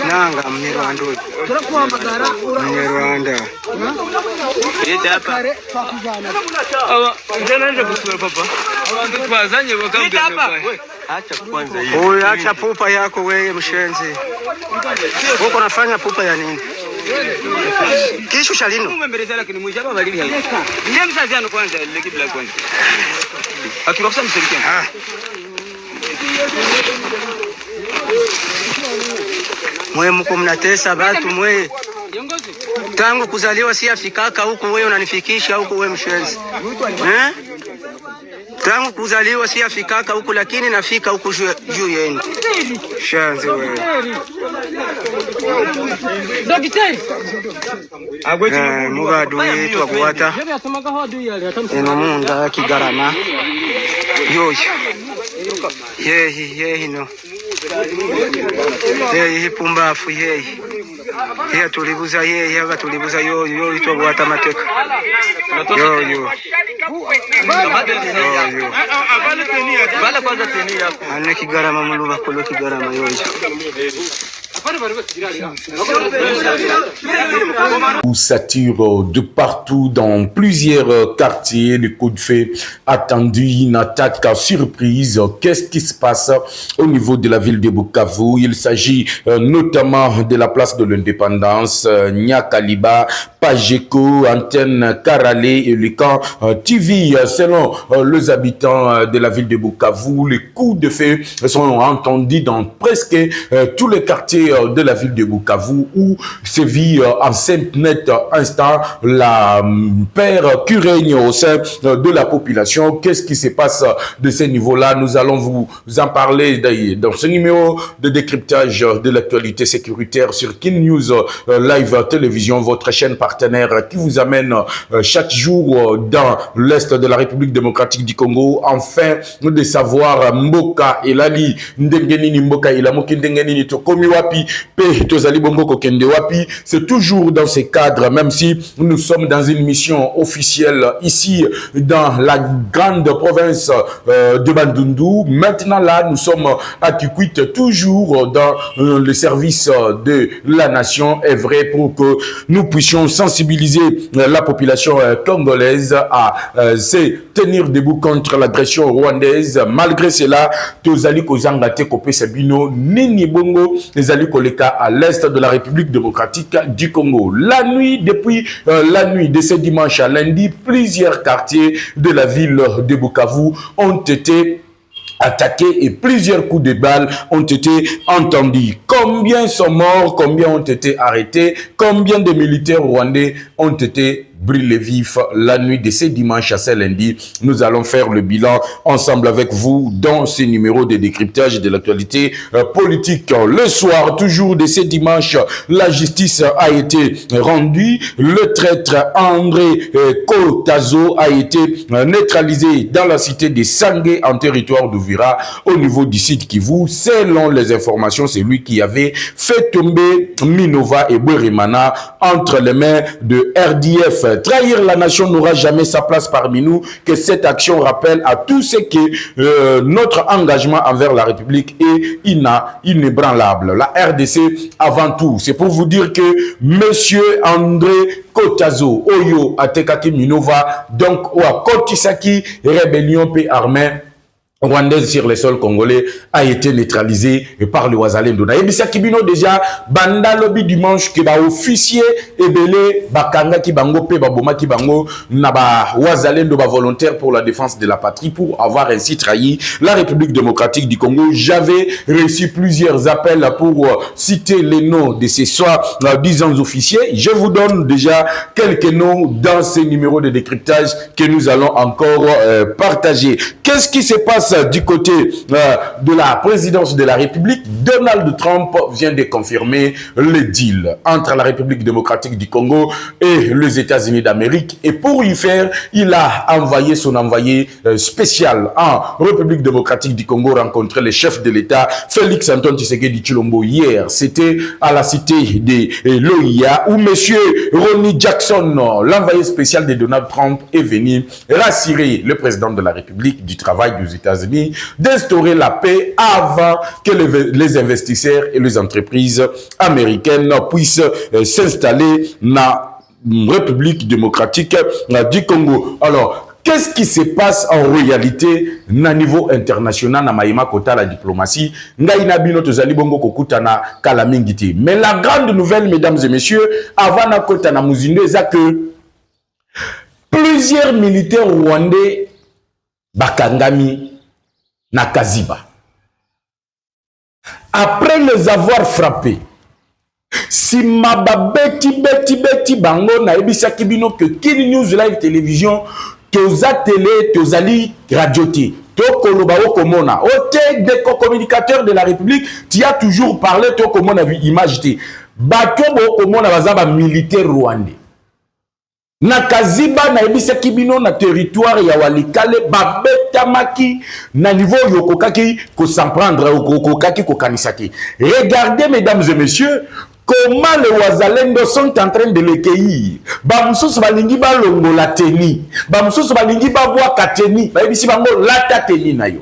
Nanga Mnyarwanda. Mnyarwanda. Acha pupa yako wewe mshenzi. Uko nafanya pupa ya nini? Kishu shalino. Mwe mko mnatesa watu mwe. Tangu kuzaliwa si afikaka huko wewe unanifikisha huko wewe mshenzi. Tangu kuzaliwa si afikaka huko lakini nafika huko juu yenu. Shanzi wewe. Mugadu yetu wakuwata. Munda kigarama. Yoyo. Yehi no. Yehi pumbafu yehi. Yehi tulibuza yehi hava tulibuza yoyo ito wakuwata mateka. Yoyo. Ane kigarama muluba kolo kigarama yoyo. Où sature de partout dans plusieurs quartiers, les coups de feu attendus, une attaque surprise. Qu'est-ce qui se passe au niveau de la ville de Bukavu? Il s'agit notamment de la place de l'Indépendance, Nyakaliba, Pajeko, Antenne Karale et le camp TV. Selon les habitants de la ville de Bukavu, les coups de feu sont entendus dans presque tous les quartiers de la ville de Bukavu où sévit en cette net instant la peur qui règne au sein de la population. Qu'est-ce qui se passe de ce niveau-là? Nous allons vous en parler dans ce numéro de décryptage de l'actualité sécuritaire sur Kin News Live Télévision, votre chaîne partenaire qui vous amène chaque jour dans l'Est de la République démocratique du Congo, afin de savoir Mboka et Lali, Ndengenini Mboka et Lamoki Ndengenini Tokomi Wapi, c'est toujours dans ces cadres, même si nous sommes dans une mission officielle ici dans la grande province de Bandundu. Maintenant là, nous sommes à Kikwit, toujours dans le service de la nation, est vrai, pour que nous puissions sensibiliser la population congolaise à se tenir debout contre l'agression rwandaise. Malgré cela, Tozali Kozangate Kope Sabino, Nini Bongo, les Koleka à l'est de la République démocratique du Congo. La nuit, depuis la nuit de ce dimanche à lundi, plusieurs quartiers de la ville de Bukavu ont été attaqués et plusieurs coups de balles ont été entendus. Combien sont morts, combien ont été arrêtés, combien de militaires rwandais ont été brûlés vifs la nuit de ce dimanche à ce lundi. Nous allons faire le bilan ensemble avec vous dans ce numéro de décryptage de l'actualité politique. Le soir, toujours de ce dimanche, la justice a été rendue. Le traître André Kotazo a été neutralisé dans la cité de Sangé en territoire d'Uvira au niveau du site Kivu. Selon les informations, c'est lui qui avait fait tomber Minova et Bourimana entre les mains de RDF. Trahir la nation n'aura jamais sa place parmi nous. Que cette action rappelle à tous ceux que notre engagement envers la République est inébranlable. La RDC avant tout. C'est pour vous dire que Monsieur André Kotazo, Oyo, Atekaki Minova, donc Oa Kotisaki, rébellion paix armée rwandaise sur le sol congolais a été neutralisé par le Wazalendo. Et bisa kibino déjà banda lobby dimanche que ba officier ebele bakanga ki bango pe baboma ki bango na ba Wazalendo ba volontaire pour la défense de la patrie pour avoir ainsi trahi la République démocratique du Congo. J'avais reçu plusieurs appels pour citer les noms de ces soirs disant officiers. Je vous donne déjà quelques noms dans ces numéros de décryptage que nous allons encore partager. Qu'est-ce qui se passe du côté de la présidence de la République? Donald Trump vient de confirmer le deal entre la République démocratique du Congo et les États-Unis d'Amérique. Et pour y faire, il a envoyé son envoyé spécial en République démocratique du Congo rencontrer le chef de l'État, Félix Antoine Tshisekedi Tshilombo, hier. C'était à la cité de l'OIA où monsieur Ronnie Jackson, l'envoyé spécial de Donald Trump, est venu rassurer le président de la République du travail des États-Unis États-Unis d'instaurer la paix avant que les investisseurs et les entreprises américaines puissent s'installer dans la République démocratique du Congo. Alors, qu'est-ce qui se passe en réalité na niveau international na maïma kota la diplomatie? Ngai na bino tozali bongo kokuta na kala mingiti. Mais la grande nouvelle, mesdames et messieurs, avant na kota na muzindo, c'est que plusieurs militaires rwandais bakangami na Kaziba. Après les avoir frappés, si ma beti bango na ebisaki bino que Kin News Live Télévision toza télé tozali radio ti to koloba o komona ok des communicateurs de la République tu as toujours parlé to komona vi image ti bato bo komona bazaba militaire rwandais na Kaziba na ebisaki bino na territoire ya Walikale babetamaki na niveau yokokaki ko s'en prendre okokaki ko kanisaki. Regardez mesdames et messieurs comment les Wazalendo sont en train de les cueillir. Bamsusu balingi balongo la teni. Bamsusu balingi babwa kateni. Ba ebisi bango lata teni na yo.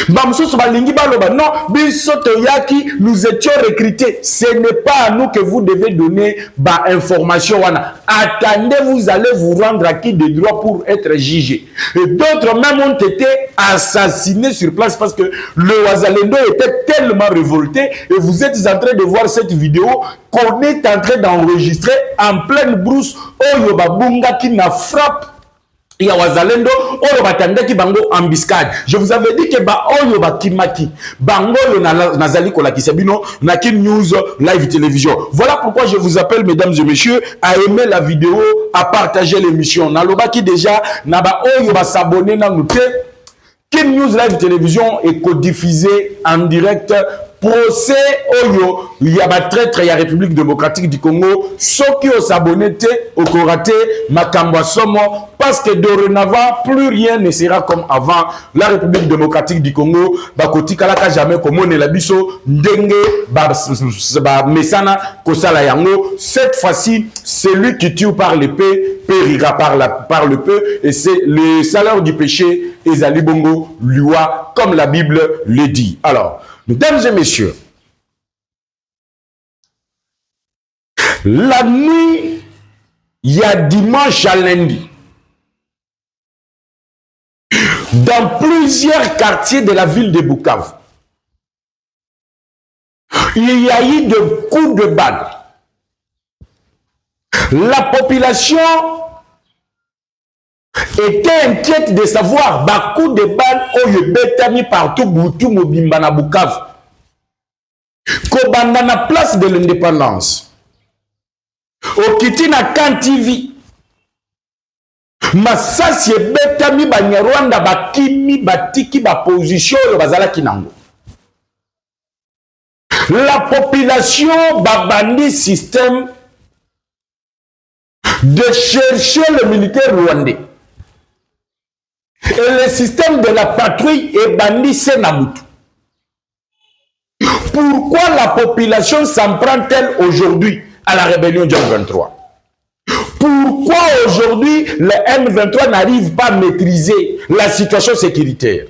Bamsusu balingi baloba non, biso toyaki nous étions recrutés. Ce n'est pas à nous que vous devez donner ba information wana. Attendez, vous allez vous rendre acquis de droit pour être jugé. Et d'autres même ont été assassinés sur place parce que le Wazalendo était tellement révolté. Et vous êtes en train de voir cette vidéo qu'on est en train d'enregistrer en pleine brousse. Oyo babunga qui na frappe. Il y a Wazalendo, Oyo batandaki bango embuscade. Je vous avais dit que ba Oyo bakimaki, bango yo nazali kolakisa bino na Kin News Live Télévision. Voilà pourquoi je vous appelle, mesdames et messieurs, à aimer la vidéo, à partager l'émission. Nalobaki déjà, na ba Oyo ba s'abonner na nous. Kin News Live Télévision est codiffusé en direct. Procès Oyo, il y a un traître, il y a la République démocratique du Congo, ceux qui ont s'abonné au Koraté, Makamba Somo, parce que dorénavant, plus rien ne sera comme avant. La République démocratique du Congo, Bakoti Kalaka jamais comme on est la biso, Ndenge, Mesana, Kosala Yango. Cette fois-ci, celui qui tue par l'épée périra par le peu, et c'est le salaire du péché, Ezali Bongo, Lua, comme la Bible le dit. Alors, mesdames et messieurs, la nuit, il y a dimanche à lundi, dans plusieurs quartiers de la ville de Bukavu, il y a eu des coups de balle. La population était inquiète de savoir bah coup de balle oyo betami partout Butu Mobimba na Bukavu. Kobanda na place de l'indépendance. Okiti na Kan TV. Masasi betami Banyarwanda bakimi batiki ba position oyo bazalaki nango. La population babandi système de chercher le militaire rwandais. Et le système de la patrouille est banni Senabutu. Pourquoi la population s'en prend-elle aujourd'hui à la rébellion du M23? Pourquoi aujourd'hui le M23 n'arrive pas à maîtriser la situation sécuritaire?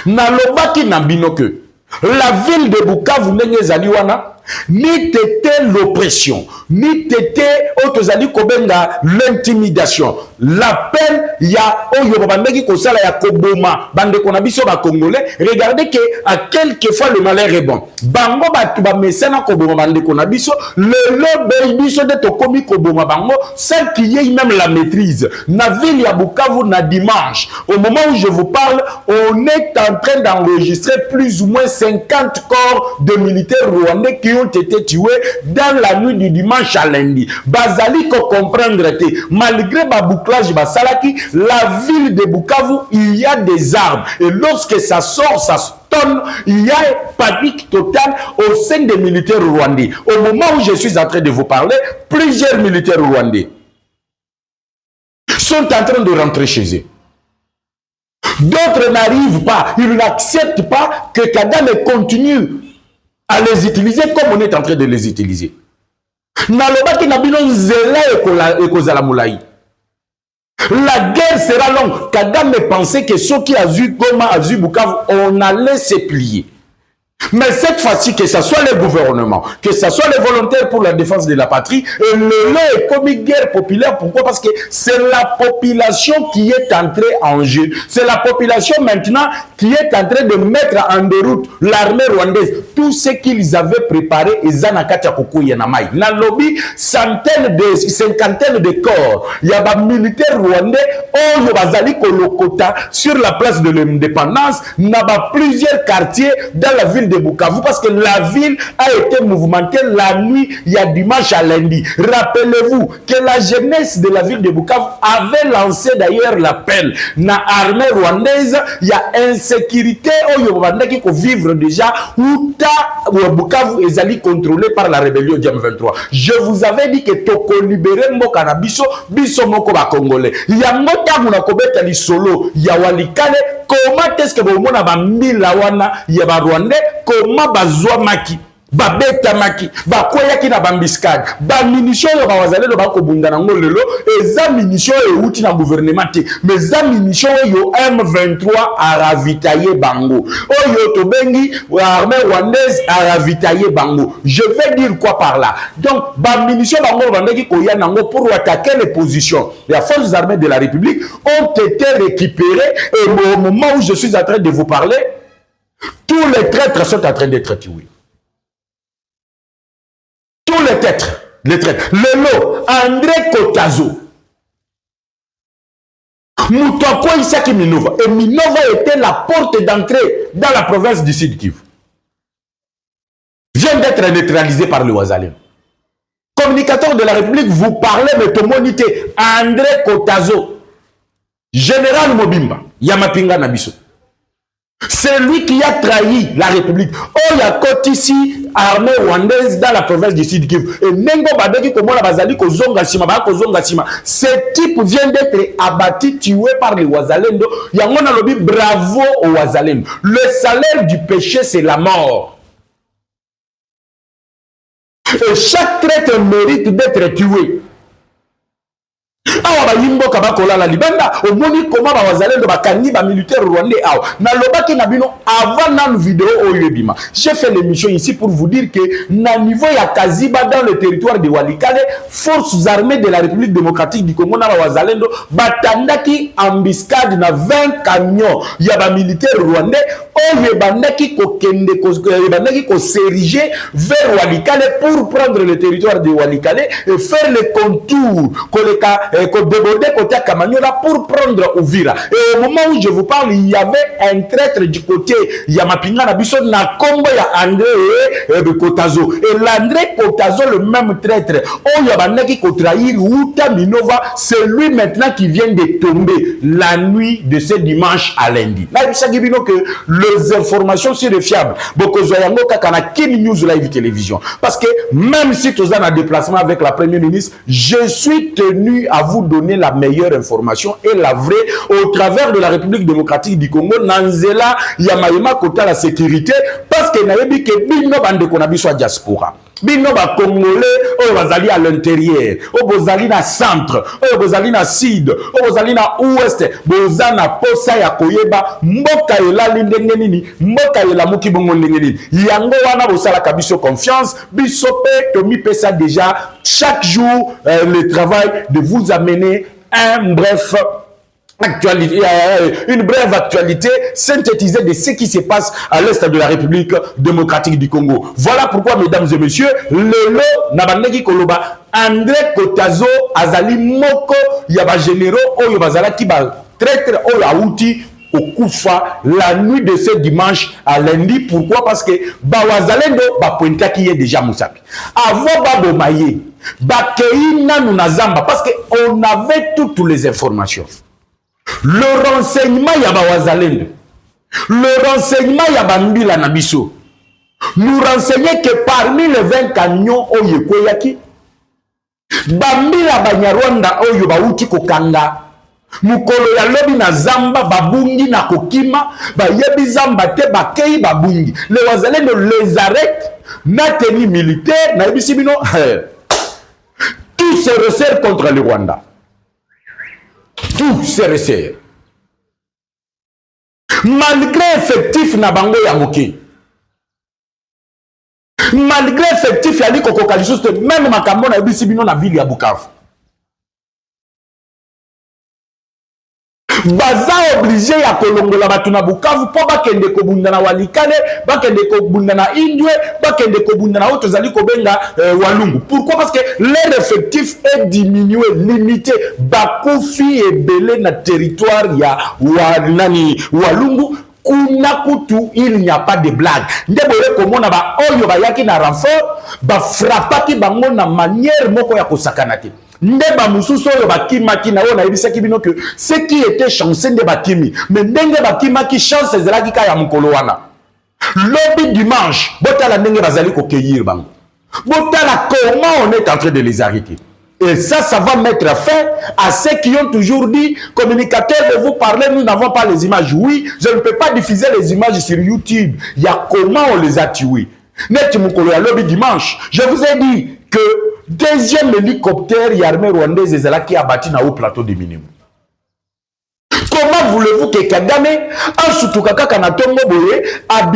Nalobaki Nambinoke, la ville de Bukavu ndenge zaliwana, ni tété l'oppression, ni tété otozali kobenga l'intimidation. L'appel ya oyo babandaki kosala ya koboma bande konabiso ba congolais. Regardez que à quelques fois le malheur est bon. Bango batu ba mesena koboma bande konabiso le biso de tokomi koboma bango sans qu'il y ait même la maîtrise. Na ville ya Bukavu na dimanche, au moment où je vous parle, on est en train d'enregistrer plus ou moins 50 corps de militaires rwandais qui ont été tués dans la nuit du dimanche à lundi. Bazali ko comprendre te malgré ba bouclage basalaki, la ville de Bukavu, il y a des armes et lorsque ça sort, ça tonne, il y a panique totale au sein des militaires rwandais. Au moment où je suis en train de vous parler, plusieurs militaires rwandais sont en train de rentrer chez eux. D'autres n'arrivent pas, ils n'acceptent pas que Kagame continue à les utiliser comme on est en train de les utiliser. Nalobaki na bino nzela ekozala mulai. La guerre sera longue. Kagame pensait que ceux qui ont vu Goma, ont vu Bukavu, on allait se plier. Mais cette fois-ci, que ce soit les gouvernements, que ce soit les volontaires pour la défense de la patrie, et le lot est comme une guerre populaire. Pourquoi? Parce que c'est la population qui est entrée en jeu. C'est la population maintenant qui est en train de mettre en déroute l'armée rwandaise. Tout ce qu'ils avaient préparé, ils en ont Yanamai. Dans le lobby, cinquantaine de corps. Il y a des militaires rwandais, il y a des Kolokota sur la place de l'indépendance. Il y a plusieurs quartiers dans la ville de Bukavu, parce que la ville a été mouvementée la nuit, il y a dimanche à lundi. Rappelez-vous que la jeunesse de la ville de Bukavu avait lancé d'ailleurs l'appel na armée rwandaise. Il y a insécurité qui peut vivre déjà où Bukavu est allé contrôlé par la rébellion du M23. Je vous avais dit que toko libéré mboka na biso moko ba congolais. Il y a mota muna kobeta li solo ya walikale. Comment est-ce que vous mona ba mila wana ya ba rwandais? Comment bazwa maki babeta maki bakoya ki na bambiskade ba munition yo bawazalelo bakobunda na ngolelo eza munition yo uti na gouvernement te mais za munition yo M23 a ravitaillé bango oyo to bengi armée rwandaise a ravitaillé bango. Je vais dire quoi par là? Donc ba munition bango bandaki koya nango pour attaquer les positions. Les forces armées de la République ont été récupérées et au moment où je suis en train de vous parler, tous les traîtres sont en train d'être tués. Tous les traîtres. Le lot, André Kotazo. Moutoko Isaki Minova. Et Minova était la porte d'entrée dans la province du Sud Kivu. Vient d'être neutralisé par le Ouazalem. Communicateur de la République, vous parlez de tomonité. André Kotazo. Général Mobimba. Yamapinga Nabiso. C'est lui qui a trahi la République. Oh, il y a ici armée rwandaise dans la province du Sud Kivu. Et Nengo Badeki Komona Bazali Kozonga Sima. Ce type vient d'être abattu, tué par les Ouazalendo. Yangona Lobi, bravo aux Ouazalendo. Le salaire du péché, c'est la mort. Et chaque traître mérite d'être tué. Awa bayimbo kabakola la libanda omoni koma bawazalendo bakani ba militaire rwandais awa na lobaki na bino avant na vidéo oyebima. J'ai fait l'émission ici pour vous dire que na niveau ya Kaziba dans le territoire de Walikale, forces armées de la République démocratique du Congo na bawazalendo batandaki embuscade na 20 camions ya ba militaire rwandais oyebandaki kokende oyebandaki ko s'ériger vers Walikale pour prendre le territoire de Walikale et faire le contour koleka déborder côté Kamanyola pour prendre Ouvira. Et au moment où je vous parle, il y avait un traître du côté Yamapinga Nabiso na combo ya André de Kotazo. Et l'André Kotazo, le même traître, on yabanaki ko trahir Uta Minova, c'est lui maintenant qui vient de tomber la nuit de ce dimanche à lundi. Là, il s'agit que les informations sont fiables. Bokozoyango Kakana Kim News Live Télévision. Parce que même si tu as un déplacement avec la première ministre, je suis tenu à vous donner la meilleure information et la vraie au travers de la République démocratique du Congo. Nanzela Yamayema Kota la sécurité parce que nayebi ke bino bande konabi soit diaspora. Bino ba congolais o bazali à l'intérieur, o bozali na centre, o bozali na sud, o bozali na ouest, bozana posa ya koyeba mboka elali ndenge nini, mboka ela muki bongo ndenge nini. Yango wana bosala kabiso confiance, biso pe tomi pesa déjà chaque jour le travail de vous amener un bref actualité, une brève actualité synthétisée de ce qui se passe à l'est de la République démocratique du Congo. Voilà pourquoi, mesdames et messieurs, le lot Nabaneki Koloba, André Kotazo, Azali Moko, Yaba Généraux, Oyo Bazala Kiba, traître Oyaouti, au Koufa, la nuit de ce dimanche à lundi. Pourquoi? Parce que Bawazalendo, Bapointa qui est déjà Moussapi. Avant Babo Maye, Bakeina Nunazamba, parce qu'on avait toutes les informations. Le renseignement Yaba Wazalendo, le renseignement Yaba Mbila Nabiso, nous renseignait que parmi les 20 camions Oyekoyaki, Bambila Banyarwanda Oyobauti Kokanga, Mukolo ya lobi na zamba babungi na kokima ba yebi zamba te bakei babungi le Wazalendo les arrête na tenue militaire na yebi tout se resserre contre le Rwanda. tout CRCR. Malgré effectif na bango ya moké. Malgré effectif ya liko kokaliso même makambo na bisibino na ville ya Bukavu. Baza obligé ya kolongola batu na Bukavu po bakende kobunda na Walikale, bakende kobunda na Indwe, bakende kobunda na autres zali kobenga Walungu. Pourquoi? Parce que leur effectif est diminué, limité. Bakufi et belé na territoire ya Walungu. Kuna kutu, il n'y a pas de blague. Ndebole komona ba oyo ba yaki na renfort, ba frappaki bango na manière moko ya kosakanate. Ndeba mususu oyo bakimaki na oyo na ebisaki bino que ce qui était chanceux nde bakimi, mais ndenge bakimaki chance ezalaki ka ya mukolo wana. Lobby dimanche, botala ndenge bazali kokeir bango. Botala comment on est en train de les arrêter. Et ça va mettre fin à ceux qui ont toujours dit, communicateurs de vous parler, nous n'avons pas les images. Oui, je ne peux pas diffuser les images sur YouTube. Il y a comment on les a tués. Net mukolo ya lobby dimanche, je vous ai dit que deuxième hélicoptère l'armée rwandaise est là qui a bâti dans haut plateau de minimum. Comment voulez-vous que Kagame, en Soutoukaka Kanatongo Boye, a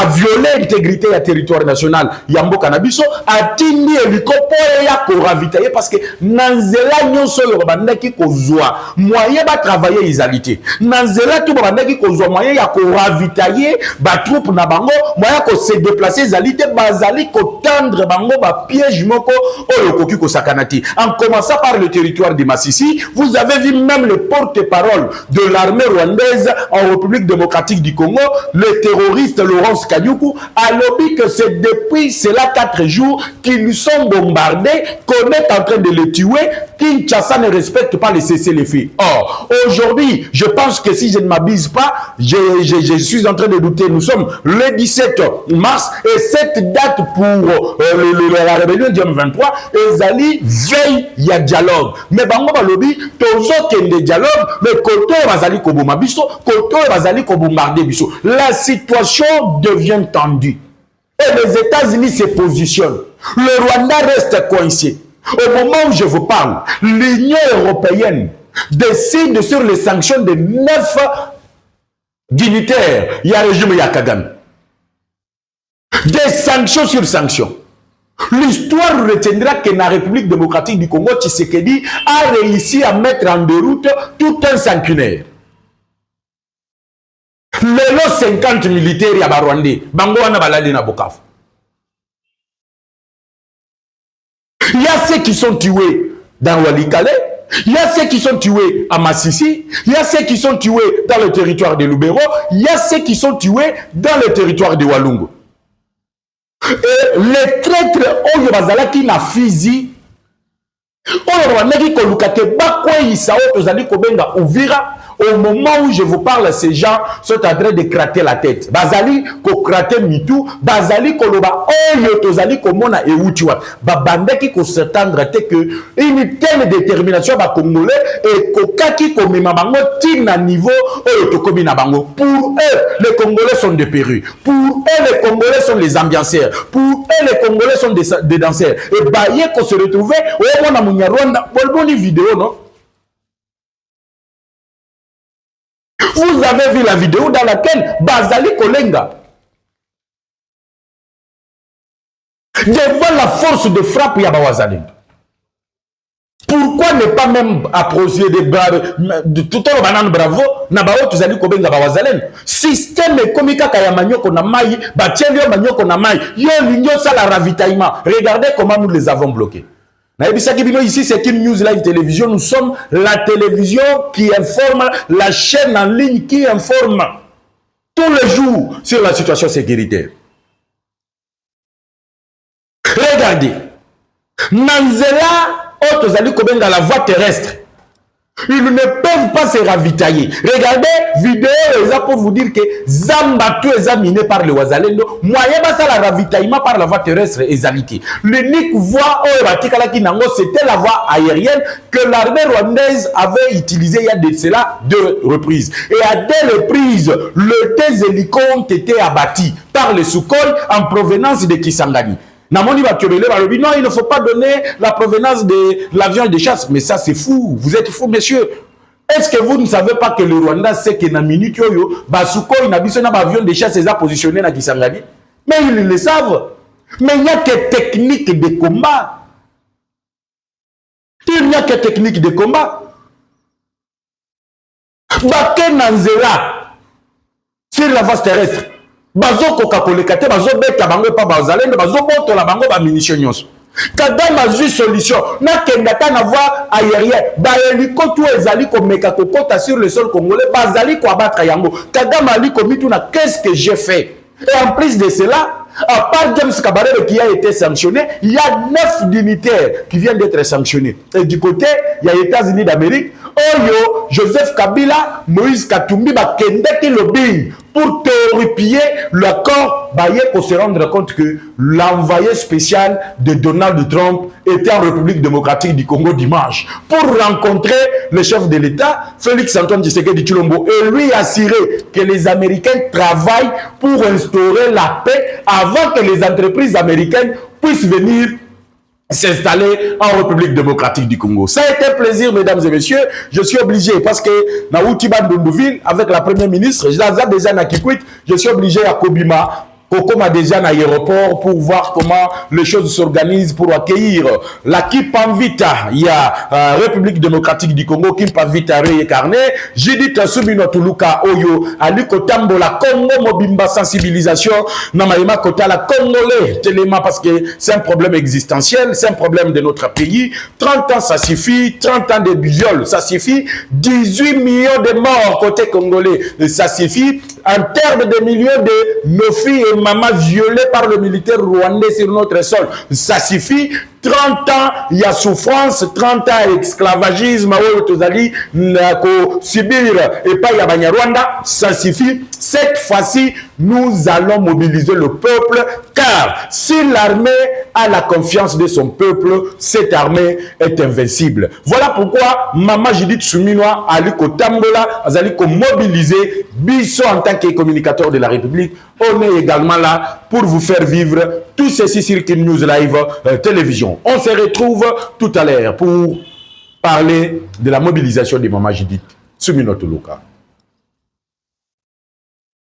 violé l'intégrité du territoire national Yambo Kanabiso, a tini hélicoptère ya ko ravitailler parce que Nanzela nyonso yo bandaki ko zwa moyen ba travailler isalité. Nanzela tout bandaki ko zwa moyen ya ko ravitailler ba troupe na bango, moyen ko se déplacer isalité bazali ko tendre bango ba piège moko oyo koki ko sakanati. En commençant par le territoire de Massissi, vous avez vu même le porte-parole de l'armée rwandaise en République démocratique du Congo, le terroriste Laurence Kanyuku, a lobby que c'est depuis cela 4 jours qu'ils nous sont bombardés, qu'on est en train de les tuer, Kinshasa ne respecte pas les cessez-le-feu. Or, aujourd'hui, je pense que si je ne m'abuse pas, je suis en train de douter, nous sommes le 17 mars, et cette date pour la rébellion du M23, Ezali veille, il y a dialogue. Mais bango ba lobby, tozo kende dialogue, mais koto bazali ko boma biso, koto bazali ko bombarder biso. La situation devient tendue. Et les États-Unis se positionnent. Le Rwanda reste coincé. Au moment où je vous parle, l'Union européenne décide sur les sanctions de 9 dignitaires. Il y a le régime Kagame. Des sanctions sur sanctions. L'histoire retiendra que la République démocratique du Congo, Tshisekedi a réussi à mettre en déroute tout un sanguinaire. Les 50 militaires à Rwandais, Bango wana balade na Bukavu. Il y a ceux qui sont tués dans Walikale, il y a ceux qui sont tués à Massissi, il y a ceux qui sont tués dans le territoire de Lubero, il y a ceux qui sont tués dans le territoire de Walungu. Et les traîtres oyo bazalaki na Fizi, oyo bandaki koluka te bakweyisa oyo tozali kobenga Uvira. Au moment où je vous parle, ces gens sont en train de gratter la tête. Bazali ko gratter mitou, bazali koloba oyo tozali komona eutiwa. Babandaki ko s'attendre te que une telle détermination ba congolais et kokaki ko mema bango tina niveau oyo tokobi na bango. Pour eux, les Congolais sont des perrues. Pour eux, les Congolais sont les ambianceurs. Pour eux, les Congolais sont des danseurs. Et baye ko se retrouver au mona munyarwanda, bonne vidéo non? Vous avez vu la vidéo dans laquelle Bazali Kolenga, devant la force de frappe Yabawazali, pourquoi ne pas même approcher de tout le banane bravo Nabao Tuzali Kobenga Bawazalen système komika Kayamanyoko na mai, Bachelio Manyoko na mai, yo l'union ça la ravitaillement. Regardez comment nous les avons bloqués. Ici, c'est une news live télévision. Nous sommes la télévision qui informe, la chaîne en ligne qui informe tous les jours sur la situation sécuritaire. Regardez. Nanzela, Otozali Kobenga, la voie terrestre. Ils ne peuvent pas se ravitailler. Regardez, vidéo, pour vous dire que Zambatu est miné par le Wazalendo. Moyen ça la ravitaillement par la voie terrestre est alité. L'unique voie, c'était la voie aérienne que l'armée rwandaise avait utilisée il y a de cela 2 reprises. Et à 2 reprises, les hélicos ont été abattus par les Sukhoi en provenance de Kisangani. Non, il ne faut pas donner la provenance de l'avion de chasse. Mais ça, c'est fou. Vous êtes fou, messieurs. Est-ce que vous ne savez pas que le Rwanda sait que dans minute yoyo, Basuko, il a besoin d'un avion de chasse, ils ont positionné dans Kisangani? Mais ils le savent. Mais il n'y a que technique de combat. Il n'y a que technique de combat. Baké Nanzela, sur la face terrestre, Bazo Coca-Cola, Bazo Beta, Bango, pas Bazalène, Bazo Boto, la Bango, Munitions. Kadam a eu solution. Na kendata na voie aérienne. Ba hélico tout ezali ko meka kokota sur le sol congolais. Bazali ko abattre yango. Kadam ali ko mituna qu'est-ce que j'ai fait? Et en plus de cela, à part James Kabarebe qui a été sanctionné, il y a 9 dignitaires qui viennent d'être sanctionnés. Et du côté, il y a les États-Unis d'Amérique, Oyo, Joseph Kabila, Moïse Katumbi, Kendeki Lobbying, pour terrifier l'accord, pour se rendre compte que l'envoyé spécial de Donald Trump était en République démocratique du Congo dimanche, pour rencontrer le chef de l'État, Félix Antoine Tshisekedi Tshilombo, et lui assurer que les Américains travaillent pour instaurer la paix avant que les entreprises américaines puissent venir s'installer en République démocratique du Congo. Ça a été un plaisir, mesdames et messieurs. Je suis obligé, parce que dans Outiban Dondouville, avec la première ministre, je suis obligé à Kobima, Kokoma déjà à l'aéroport pour voir comment les choses s'organisent pour accueillir la Kipanvita. Il y a République démocratique du Congo, Kipanvita réincarné. Judith Subino Tuluka Oyo, Aliko Tambola, Congo Mobimba sensibilisation, Namaïma Kota la Congolais, tellement parce que c'est un problème existentiel, c'est un problème de notre pays. 30 ans ça suffit, 30 ans de viol ça suffit, 18 millions de morts côté congolais ça suffit. En termes de millions de nos filles et mamans violées par le militaire rwandais sur notre sol, ça suffit. 30 ans, il y a souffrance, 30 ans esclavagisme, Sibir et pas Rwanda, ça suffit. Cette fois-ci, nous allons mobiliser le peuple, car si l'armée a la confiance de son peuple, cette armée est invincible. Voilà pourquoi Maman Judith Souminoa a lu qu'au Tambola, a dit qu'on mobiliser Bisso en tant que communicateur de la République. On est également là pour vous faire vivre tout ceci sur Kin News Live télévision. On se retrouve tout à l'heure pour parler de la mobilisation de Maman Judith Souminoa Tuluka.